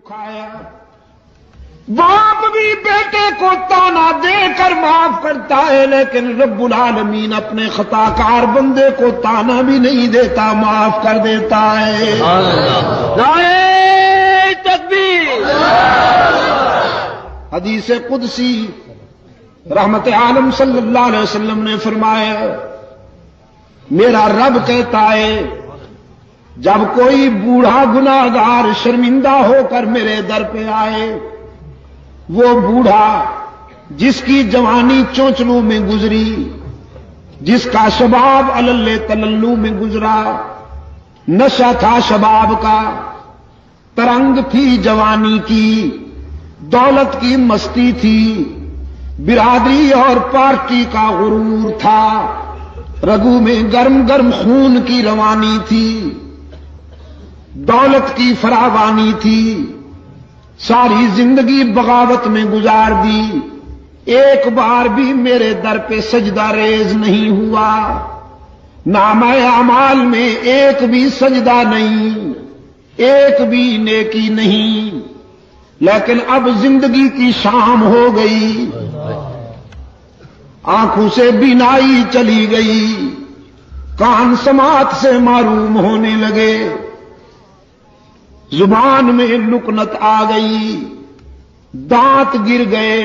کھایا باپ بھی بیٹے کو تانا دے کر معاف کرتا ہے، لیکن رب العالمین اپنے خطا کار بندے کو تانا بھی نہیں دیتا، معاف کر دیتا ہے۔ نعرہ تکبیر۔ حدیث قدسی رحمت عالم صلی اللہ علیہ وسلم نے فرمایا، میرا رب کہتا ہے جب کوئی بوڑھا گناہگار شرمندہ ہو کر میرے در پہ آئے، وہ بوڑھا جس کی جوانی چونچلوں میں گزری، جس کا شباب علل تللو میں گزرا، نشہ تھا شباب کا، ترنگ تھی جوانی کی، دولت کی مستی تھی، برادری اور پارٹی کا غرور تھا، رگوں میں گرم گرم خون کی روانی تھی، دولت کی فراوانی تھی، ساری زندگی بغاوت میں گزار دی، ایک بار بھی میرے در پہ سجدہ ریز نہیں ہوا، نامہ اعمال میں ایک بھی سجدہ نہیں، ایک بھی نیکی نہیں، لیکن اب زندگی کی شام ہو گئی، آنکھوں سے بینائی چلی گئی، کان سماعت سے معروم ہونے لگے، زبان میں لکنت آ گئی، دانت گر گئے،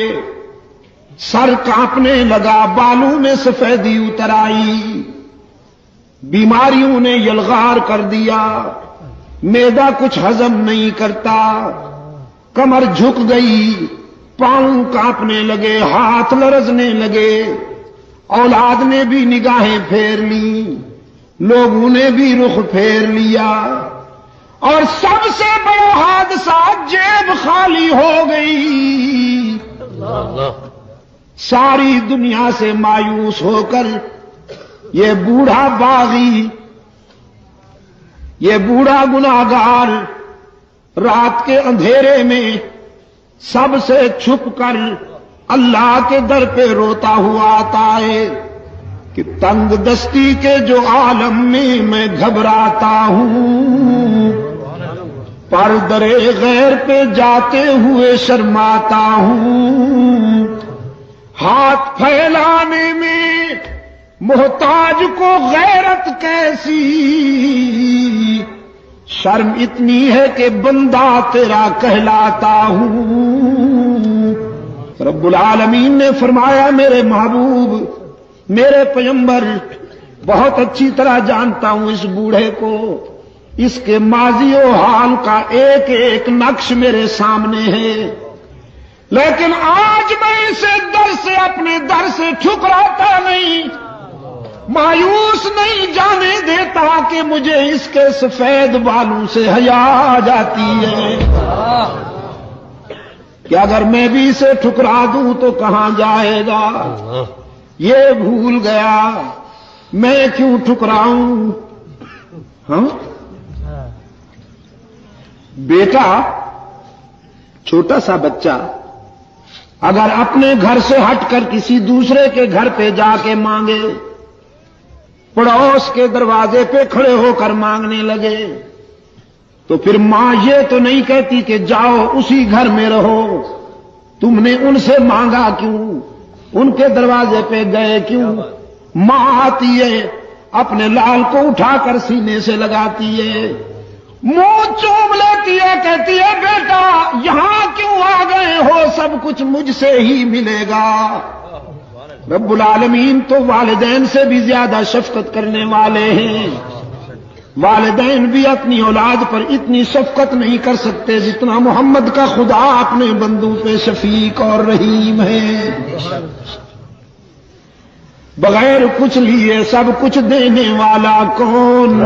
سر کانپنے لگا، بالوں میں سفیدی اتر آئی، بیماریوں نے یلغار کر دیا، معدہ کچھ ہضم نہیں کرتا، کمر جھک گئی، پاؤں کانپنے لگے، ہاتھ لرزنے لگے، اولاد نے بھی نگاہیں پھیر لی، لوگوں نے بھی رخ پھیر لیا، اور سب سے بڑا حادثہ جیب خالی ہو گئی۔ ساری دنیا سے مایوس ہو کر یہ بوڑھا باغی، یہ بوڑھا گناہگار رات کے اندھیرے میں سب سے چھپ کر اللہ کے در پہ روتا ہوا آتا ہے کہ تنگ دستی کے جو عالم میں گھبراتا ہوں، پر درے غیر پہ جاتے ہوئے شرماتا ہوں، ہاتھ پھیلانے میں محتاج کو غیرت کیسی، شرم اتنی ہے کہ بندہ تیرا کہلاتا ہوں۔ رب العالمین نے فرمایا میرے محبوب، میرے پیغمبر بہت اچھی طرح جانتا ہوں اس بوڑھے کو، اس کے ماضی و حال کا ایک ایک نقش میرے سامنے ہے، لیکن آج میں اسے در سے اپنے در سے ٹھکراتا نہیں، مایوس نہیں جانے دیتا کہ مجھے اس کے سفید بالوں سے حیا آ جاتی ہے کہ اگر میں بھی اسے ٹھکرا دوں تو کہاں جائے گا، یہ بھول گیا میں کیوں ٹھکراؤں۔ ہاں بیٹا، چھوٹا سا بچہ اگر اپنے گھر سے ہٹ کر کسی دوسرے کے گھر پہ جا کے مانگے، پڑوس کے دروازے پہ کھڑے ہو کر مانگنے لگے، تو پھر ماں یہ تو نہیں کہتی کہ جاؤ اسی گھر میں رہو، تم نے ان سے مانگا کیوں، ان کے دروازے پہ گئے کیوں؟ ماں آتی ہے، اپنے لال کو اٹھا کر سینے سے لگاتی ہے، منہ چوم لیتی ہے، کہتی ہے بیٹا یہاں کیوں آ گئے ہو، سب کچھ مجھ سے ہی ملے گا۔ رب العالمین تو والدین سے بھی زیادہ شفقت کرنے والے ہیں، والدین بھی اپنی اولاد پر اتنی شفقت نہیں کر سکتے جتنا محمد کا خدا اپنے بندوں پہ شفیق اور رحیم ہے۔ بغیر کچھ لیے سب کچھ دینے والا کون؟